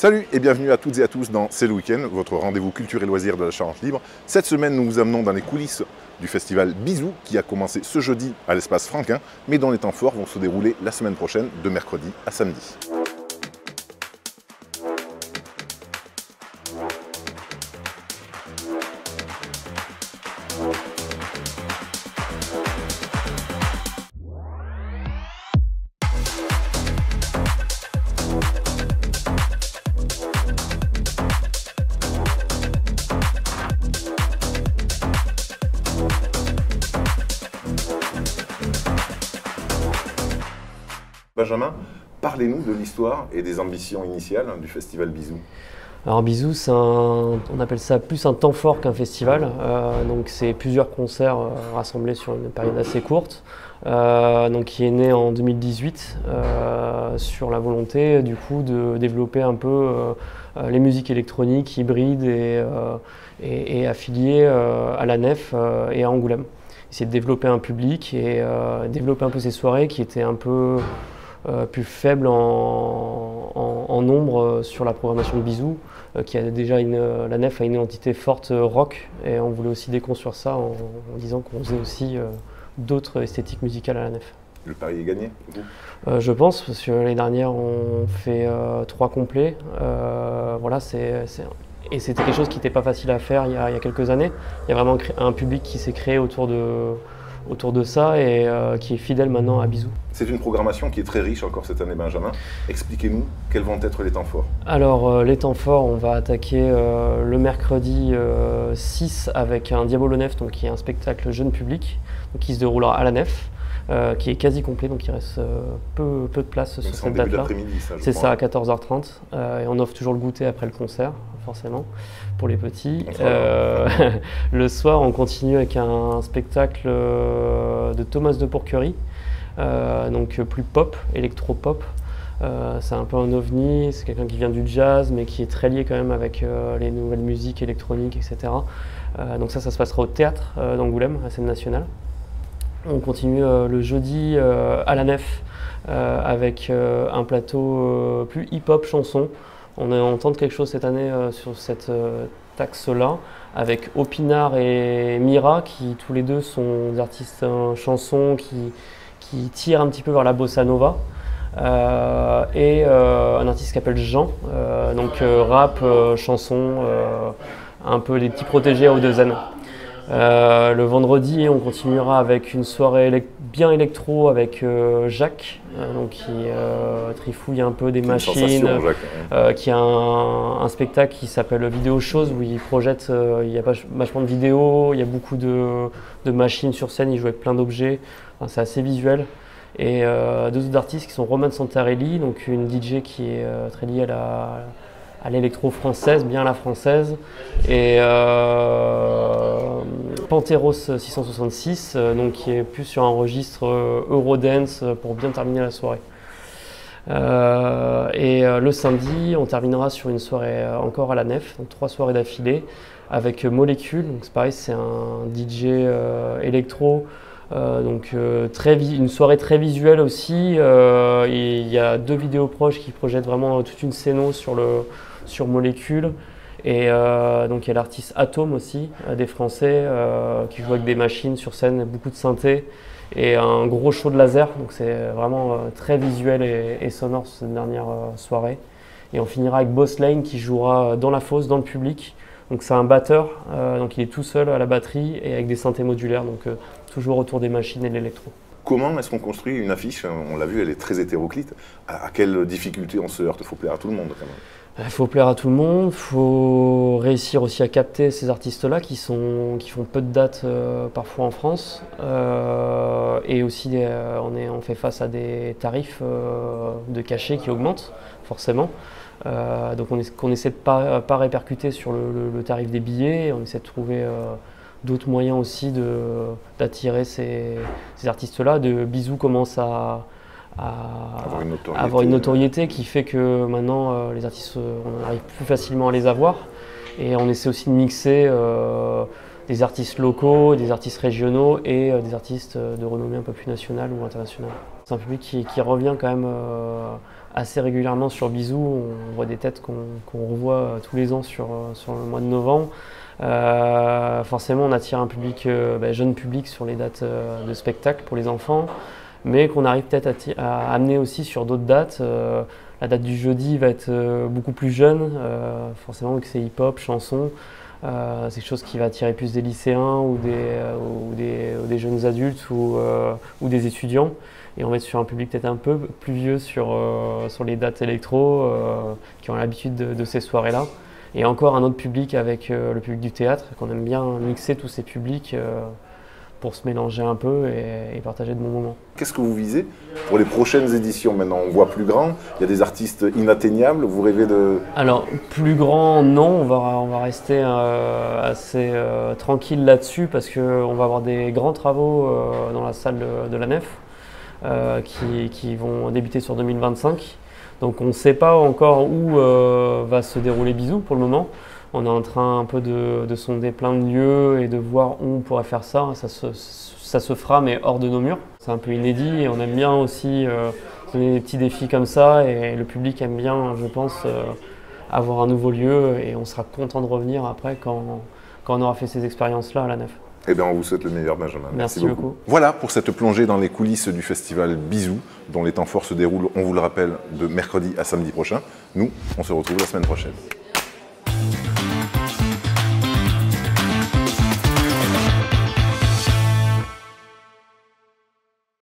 Salut et bienvenue à toutes et à tous dans C'est le week-end, votre rendez-vous culture et loisirs de la Charente Libre. Cette semaine, nous vous amenons dans les coulisses du festival Bisous qui a commencé ce jeudi à l'espace Franquin, mais dont les temps forts vont se dérouler la semaine prochaine de mercredi à samedi. Benjamin, parlez-nous de l'histoire et des ambitions initiales du festival Bisous. Alors Bisous, on appelle ça plus un temps fort qu'un festival. Donc c'est plusieurs concerts rassemblés sur une période assez courte, qui est né en 2018 sur la volonté du coup de développer un peu les musiques électroniques hybrides et affiliées à la Nef et à Angoulême. Essayer de développer un public et développer un peu ces soirées qui étaient un peu plus faible en nombre sur la programmation de Bisous, qui a déjà la Nef a une identité forte rock, et on voulait aussi déconstruire ça en disant qu'on faisait aussi d'autres esthétiques musicales à la Nef. Le pari est gagné du coup Je pense, parce que l'année dernière on fait 3 complets. Et c'était quelque chose qui n'était pas facile à faire il y a quelques années. Il y a vraiment un public qui s'est créé autour de ça et qui est fidèle maintenant à Bisous. C'est une programmation qui est très riche encore cette année, Benjamin. Expliquez-nous quels vont être les temps forts. Alors les temps forts, on va attaquer le mercredi 6 avec un Diabolo Nef, donc qui est un spectacle jeune public, donc, qui se déroulera à la Nef, qui est quasi complet, donc il reste peu de place sur cette date-là. C'est ça, à 14h30. Et on offre toujours le goûter après le concert, forcément, pour les petits. Le soir, on continue avec un spectacle de Thomas de Pourquerie, donc plus pop, électro-pop. C'est un peu un ovni, c'est quelqu'un qui vient du jazz, mais qui est très lié quand même avec les nouvelles musiques électroniques, etc. Donc ça se passera au théâtre d'Angoulême, à la scène nationale. On continue le jeudi à la Nef avec un plateau plus hip-hop chanson. On tente quelque chose cette année sur cette axe-là, avec Opinard et Mira, qui tous les deux sont des artistes chansons qui tirent un petit peu vers la bossa nova. Et un artiste qui s'appelle Jean, rap, chanson, un peu les petits protégés à O2N. Le vendredi, on continuera avec une soirée bien électro avec Jacques, qui trifouille un peu des machines, qui a un spectacle qui s'appelle Vidéo Chose, où il projette, il y a vachement de vidéos, il y a beaucoup de machines sur scène, il joue avec plein d'objets, c'est assez visuel. Et deux autres artistes qui sont Roman Santarelli, donc une DJ qui est très liée à l'électro française, bien la française, et Panteros 666, qui est plus sur un registre Eurodance pour bien terminer la soirée. Le samedi, on terminera sur une soirée encore à la Nef, donc 3 soirées d'affilée, avec Molécule, donc c'est pareil, c'est un DJ électro, une soirée très visuelle aussi. Il y a 2 vidéos proches qui projettent vraiment toute une scéno sur Molécule. Et donc il y a l'artiste Atome aussi, des Français, qui joue avec des machines sur scène, beaucoup de synthé et un gros show de laser. Donc c'est vraiment très visuel et sonore cette dernière soirée. Et on finira avec Boss Lane qui jouera dans la fosse, dans le public. Donc c'est un batteur, donc il est tout seul à la batterie et avec des synthés modulaires, donc toujours autour des machines et de l'électro. Comment est-ce qu'on construit une affiche? On l'a vu, elle est très hétéroclite. À quelle difficulté on se heurte? Il faut plaire à tout le monde quand même. Il faut plaire à tout le monde, il faut réussir aussi à capter ces artistes-là qui font peu de dates parfois en France. Et aussi, on fait face à des tarifs de cachet qui augmentent forcément. Donc on essaie de pas répercuter sur le tarif des billets, on essaie de trouver d'autres moyens aussi d'attirer ces artistes-là. Bisous commence à avoir une notoriété qui fait que maintenant les artistes, on arrive plus facilement à les avoir. Et on essaie aussi de mixer des artistes locaux, des artistes régionaux et des artistes de renommée un peu plus nationale ou internationale. C'est un public qui revient quand même assez régulièrement sur Bisou. On voit des têtes qu'on revoit tous les ans sur le mois de novembre. Forcément, on attire un public, jeune public sur les dates de spectacle pour les enfants, mais qu'on arrive peut-être à amener aussi sur d'autres dates. La date du jeudi va être beaucoup plus jeune, forcément vu que c'est hip-hop, chanson. C'est quelque chose qui va attirer plus des lycéens ou des jeunes adultes ou des étudiants. Et on va être sur un public peut-être un peu plus vieux sur les dates électro qui ont l'habitude de ces soirées-là. Et encore un autre public avec le public du théâtre, qu'on aime bien mixer tous ces publics pour se mélanger un peu et partager de bons moments. Qu'est-ce que vous visez pour les prochaines éditions maintenant? On voit plus grand, il y a des artistes inatteignables, vous rêvez de... Alors, plus grand, non, on va rester assez tranquille là-dessus parce qu'on va avoir des grands travaux dans la salle de la Nef qui vont débuter sur 2025. Donc on ne sait pas encore où va se dérouler Bisou pour le moment. On est en train un peu de sonder plein de lieux et de voir où on pourrait faire ça. Ça se fera mais hors de nos murs. C'est un peu inédit et on aime bien aussi donner des petits défis comme ça et le public aime bien, je pense, avoir un nouveau lieu et on sera content de revenir après quand on aura fait ces expériences-là à la Nef. Eh bien, on vous souhaite le meilleur, Benjamin. Merci beaucoup. Voilà pour cette plongée dans les coulisses du festival Bisou, dont les temps forts se déroulent, on vous le rappelle, de mercredi à samedi prochain. Nous, on se retrouve la semaine prochaine.